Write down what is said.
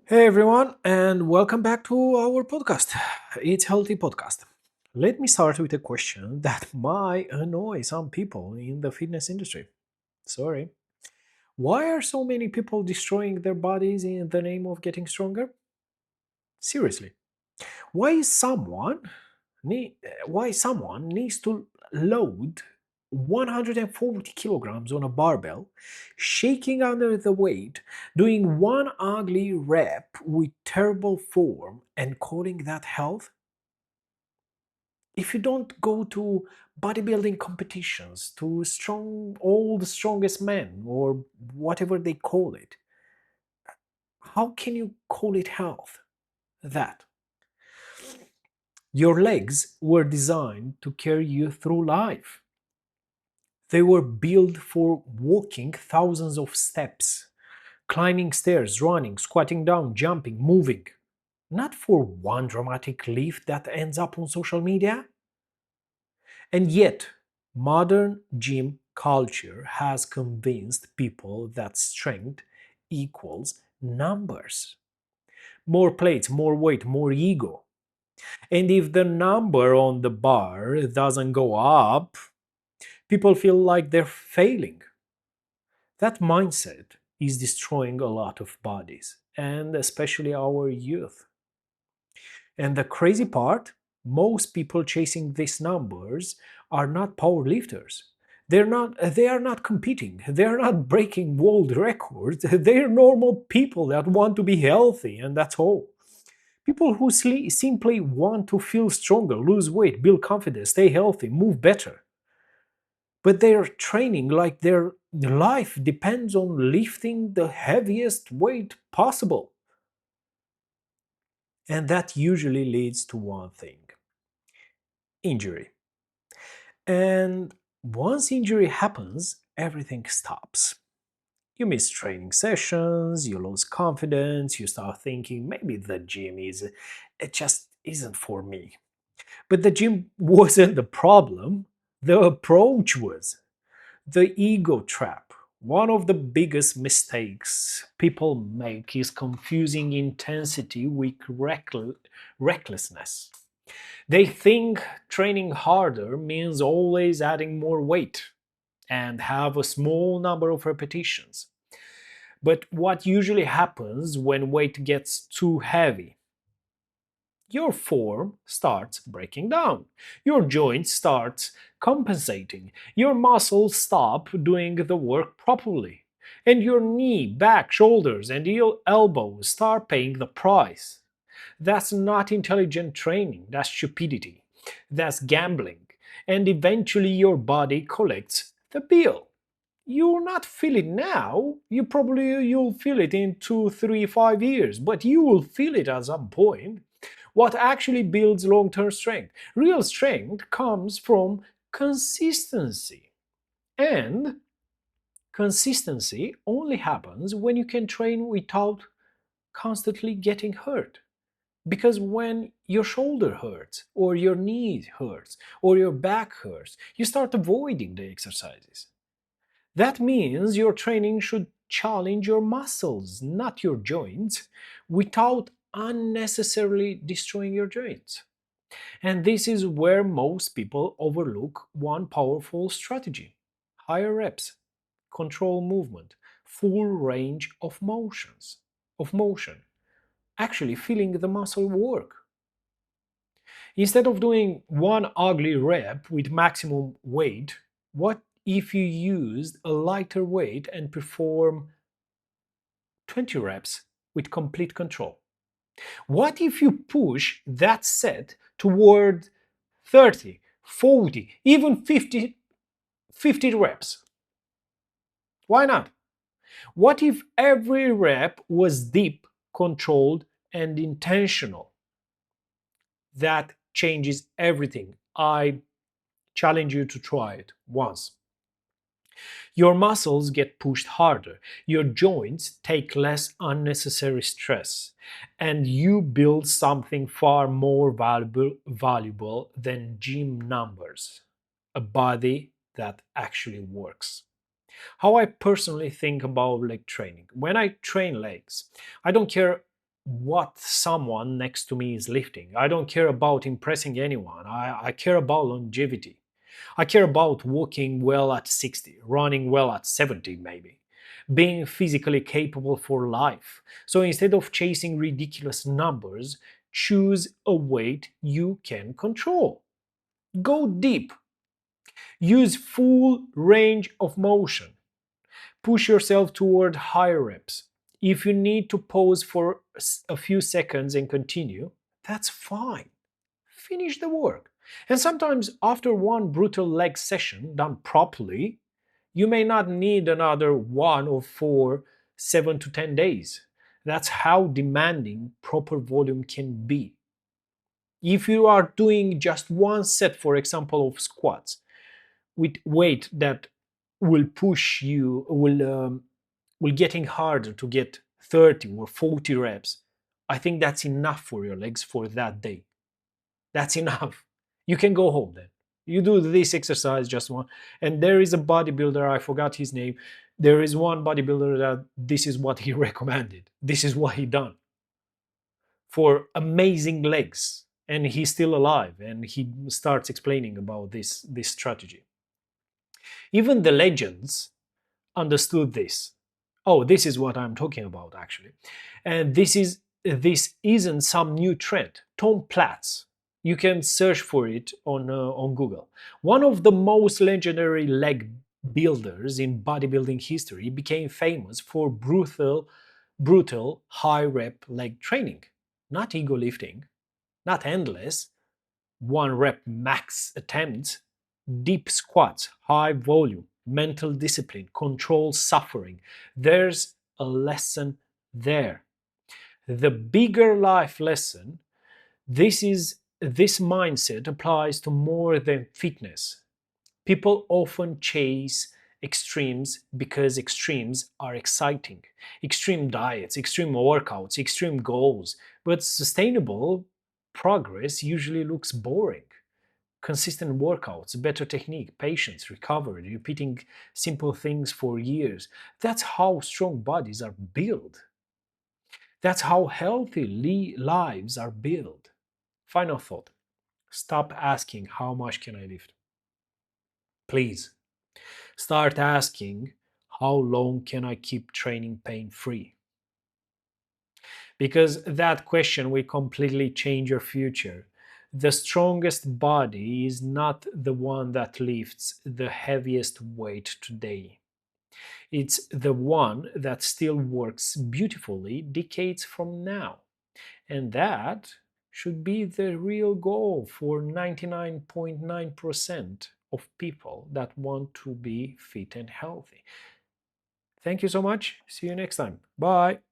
Hey everyone, and welcome back to our podcast. It's Healthy Podcast. Let me start with a question that might annoy some people in the fitness industry. Sorry. Why are so many people destroying their bodies in the name of getting stronger? Seriously. Why is why someone needs to load 140 kilograms on a barbell, shaking under the weight, doing one ugly rep with terrible form and calling that health? If you don't go to bodybuilding competitions, to all the strongest men, or whatever they call it, how can you call it health? That. Your legs were designed to carry you through life. They were built for walking thousands of steps, climbing stairs, running, squatting down, jumping, moving. Not for one dramatic lift that ends up on social media. And yet, modern gym culture has convinced people that strength equals numbers. More plates, more weight, more ego. And if the number on the bar doesn't go up, people feel like they're failing. That mindset is destroying a lot of bodies, and especially our youth. And the crazy part, most people chasing these numbers are not powerlifters. They are not competing. They are not breaking world records. They're normal people that want to be healthy, and that's all. People who simply want to feel stronger, lose weight, build confidence, stay healthy, move better. But they're training like their life depends on lifting the heaviest weight possible. And that usually leads to one thing: injury. And once injury happens, everything stops. You miss training sessions, you lose confidence, you start thinking maybe it just isn't for me. But the gym wasn't the problem, the approach was. The ego trap. One of the biggest mistakes people make is confusing intensity with recklessness. They think training harder means always adding more weight and have a small number of repetitions. But what usually happens when weight gets too heavy? Your form starts breaking down. Your joints start compensating. Your muscles stop doing the work properly. And your knee, back, shoulders, and your elbows start paying the price. That's not intelligent training, that's stupidity. That's gambling. And eventually your body collects the bill. You'll not feel it now. You'll feel it in 2, 3, 5 years, but you will feel it at some point. What actually builds long-term strength? Real strength comes from consistency. And consistency only happens when you can train without constantly getting hurt. Because when your shoulder hurts, or your knee hurts, or your back hurts, you start avoiding the exercises. That means your training should challenge your muscles, not your joints, without unnecessarily destroying your joints. And this is where most people overlook one powerful strategy: higher reps, control movement, full range of motion, actually feeling the muscle work. Instead of doing one ugly rep with maximum weight, what if you used a lighter weight and perform 20 reps with complete control? What if you push that set toward 30, 40, even 50 reps? Why not? What if every rep was deep, controlled, and intentional? That changes everything. I challenge you to try it once. Your muscles get pushed harder, your joints take less unnecessary stress, and you build something far more valuable than gym numbers: a body that actually works. How I personally think about leg training. When I train legs, I don't care what someone next to me is lifting. I don't care about impressing anyone. I care about longevity. I care about walking well at 60, running well at 70, maybe, being physically capable for life. So instead of chasing ridiculous numbers, choose a weight you can control. Go deep. Use full range of motion. Push yourself toward higher reps. If you need to pause for a few seconds and continue, that's fine. Finish the work. And sometimes, after one brutal leg session done properly, you may not need another one or for 7 to 10 days. That's how demanding proper volume can be. If you are doing just one set, for example, of squats with weight that will push you, will getting harder to get 30 or 40 reps, I think that's enough for your legs for that day. That's enough. You can go home then. You do this exercise just one. And there is a bodybuilder, I forgot his name. There is one bodybuilder that this is what he recommended. This is what he done for amazing legs. And he's still alive. And he starts explaining about this strategy. Even the legends understood this. Oh, this is what I'm talking about actually. And this isn't some new trend. Tom Platz. You can search for it on Google. One of the most legendary leg builders in bodybuilding history became famous for brutal high rep leg training. Not ego lifting, not endless, one rep max attempts, deep squats, high volume, mental discipline, control suffering. There's a lesson there. The bigger life lesson, this mindset applies to more than fitness. People often chase extremes because extremes are exciting. Extreme diets, extreme workouts, extreme goals. But sustainable progress usually looks boring. Consistent workouts, better technique, patience, recovery, repeating simple things for years. That's how strong bodies are built. That's how healthy lives are built. Final thought. Stop asking how much can I lift? Please. Start asking how long can I keep training pain free? Because that question will completely change your future. The strongest body is not the one that lifts the heaviest weight today. It's the one that still works beautifully decades from now. And that should be the real goal for 99.9% of people that want to be fit and healthy. Thank you so much. See you next time. Bye.